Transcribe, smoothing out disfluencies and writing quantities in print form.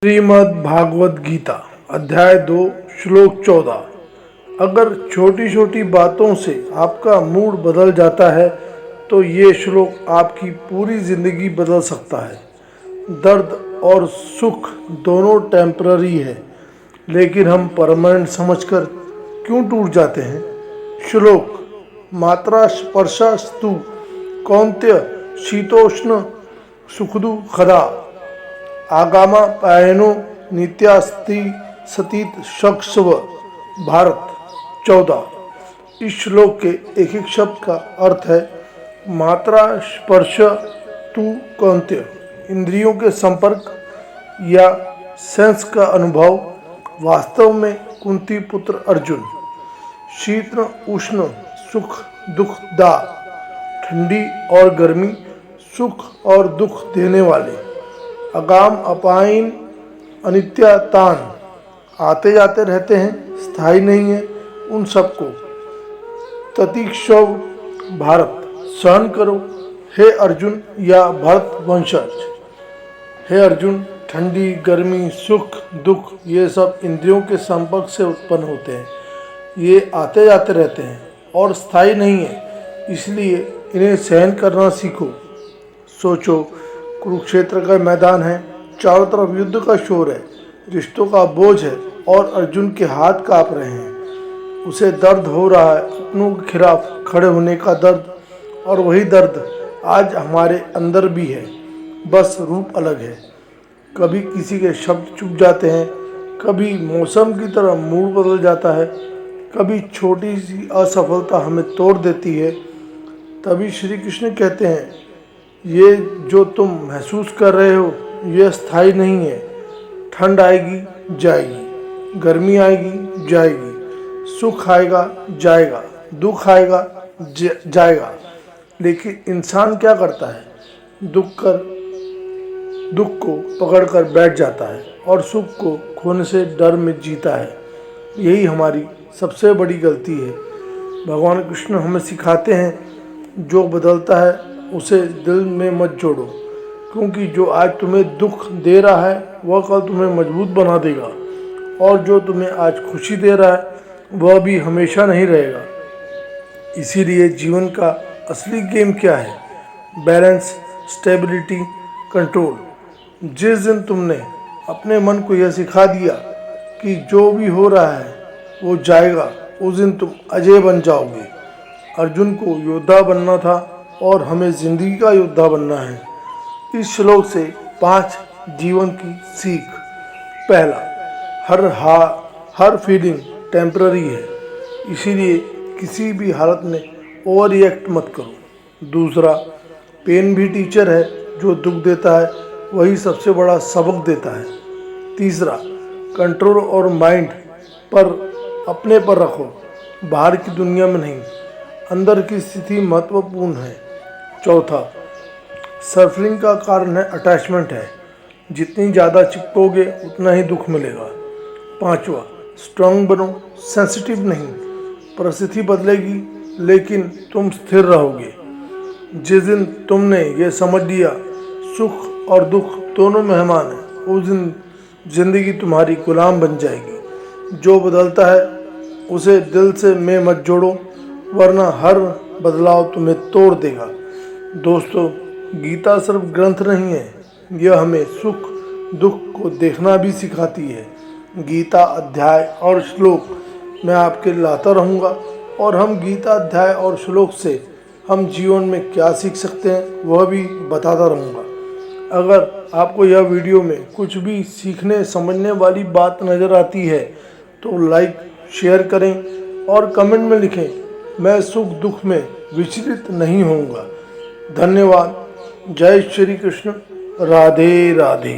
श्रीमद् भागवत गीता अध्याय 2 श्लोक 14। अगर छोटी छोटी बातों से आपका मूड बदल जाता है तो ये श्लोक आपकी पूरी जिंदगी बदल सकता है। दर्द और सुख दोनों टेम्पररी है, लेकिन हम परमानेंट समझकर क्यों टूट जाते हैं। श्लोक मात्रा स्पर्शस्तु कौन्त्य शीतोष्ण सुखदु खदा आगामा पायनो नित्यास्ति सतीत शक्षव। भारत 14। इस श्लोक के एक एक शब्द का अर्थ है मात्रा स्पर्श तु कौन्त्य, इंद्रियों के संपर्क या सेंस का अनुभव। वास्तव में कुंती पुत्र अर्जुन। शीत उष्ण सुख दुख दा, ठंडी और गर्मी सुख और दुख देने वाले। अगाम अपाइन अनित्यातान, आते जाते रहते हैं, स्थायी नहीं है उन सबको। ततिक्षव भारत, सहन करो हे अर्जुन या भरत वंशज। हे अर्जुन, ठंडी गर्मी सुख दुख ये सब इंद्रियों के संपर्क से उत्पन्न होते हैं। ये आते जाते रहते हैं और स्थायी नहीं है, इसलिए इन्हें सहन करना सीखो। सोचो, कुरुक्षेत्र का मैदान है, चारों तरफ युद्ध का शोर है, रिश्तों का बोझ है और अर्जुन के हाथ कांप रहे हैं। उसे दर्द हो रहा है, अपनों के खिलाफ खड़े होने का दर्द, और वही दर्द आज हमारे अंदर भी है, बस रूप अलग है। कभी किसी के शब्द चुप जाते हैं, कभी मौसम की तरह मूड बदल जाता है, कभी छोटी सी असफलता हमें तोड़ देती है। तभी श्री कृष्ण कहते हैं, ये जो तुम महसूस कर रहे हो ये स्थायी नहीं है। ठंड आएगी जाएगी, गर्मी आएगी जाएगी, सुख आएगा जाएगा, दुख आएगा जाएगा। लेकिन इंसान क्या करता है, दुख को पकड़कर बैठ जाता है और सुख को खोने से डर में जीता है। यही हमारी सबसे बड़ी गलती है। भगवान कृष्ण हमें सिखाते हैं, जो बदलता है उसे दिल में मत जोड़ो, क्योंकि जो आज तुम्हें दुख दे रहा है वह कल तुम्हें मजबूत बना देगा, और जो तुम्हें आज खुशी दे रहा है वह भी हमेशा नहीं रहेगा। इसीलिए जीवन का असली गेम क्या है? Balance, stability, control. जिस दिन तुमने अपने मन को यह सिखा दिया कि जो भी हो रहा है वो जाएगा, उस दिन तुम अजय बन जाओगे। अर्जुन को योद्धा बनना था और हमें जिंदगी का योद्धा बनना है। इस श्लोक से 5 जीवन की सीख। पहला, हर फीलिंग टेम्पररी है, इसीलिए किसी भी हालत में ओवर रिएक्ट मत करो। दूसरा, पेन भी टीचर है, जो दुख देता है वही सबसे बड़ा सबक देता है। तीसरा, कंट्रोल और माइंड पर अपने पर रखो, बाहर की दुनिया में नहीं। अंदर की स्थिति महत्वपूर्ण है। चौथा, सफरिंग का कारण है अटैचमेंट है, जितनी ज़्यादा चिपकोगे उतना ही दुख मिलेगा। पांचवा, स्ट्रांग बनो, सेंसिटिव नहीं। परिस्थिति बदलेगी लेकिन तुम स्थिर रहोगे। जिस दिन तुमने ये समझ लिया सुख और दुख दोनों मेहमान हैं, उस दिन जिंदगी तुम्हारी गुलाम बन जाएगी। जो बदलता है उसे दिल से में मत जोड़ो, वरना हर बदलाव तुम्हें तोड़ देगा। दोस्तों, गीता सिर्फ ग्रंथ नहीं है, यह हमें सुख दुख को देखना भी सिखाती है। गीता अध्याय और श्लोक मैं आपके लाता रहूँगा, और हम गीता अध्याय और श्लोक से हम जीवन में क्या सीख सकते हैं वह भी बताता रहूँगा। अगर आपको यह वीडियो में कुछ भी सीखने समझने वाली बात नज़र आती है तो लाइक शेयर करें और कमेंट में लिखें, मैं सुख दुख में विचलित नहीं होऊंगा। धन्यवाद। जय श्री कृष्ण। राधे राधे।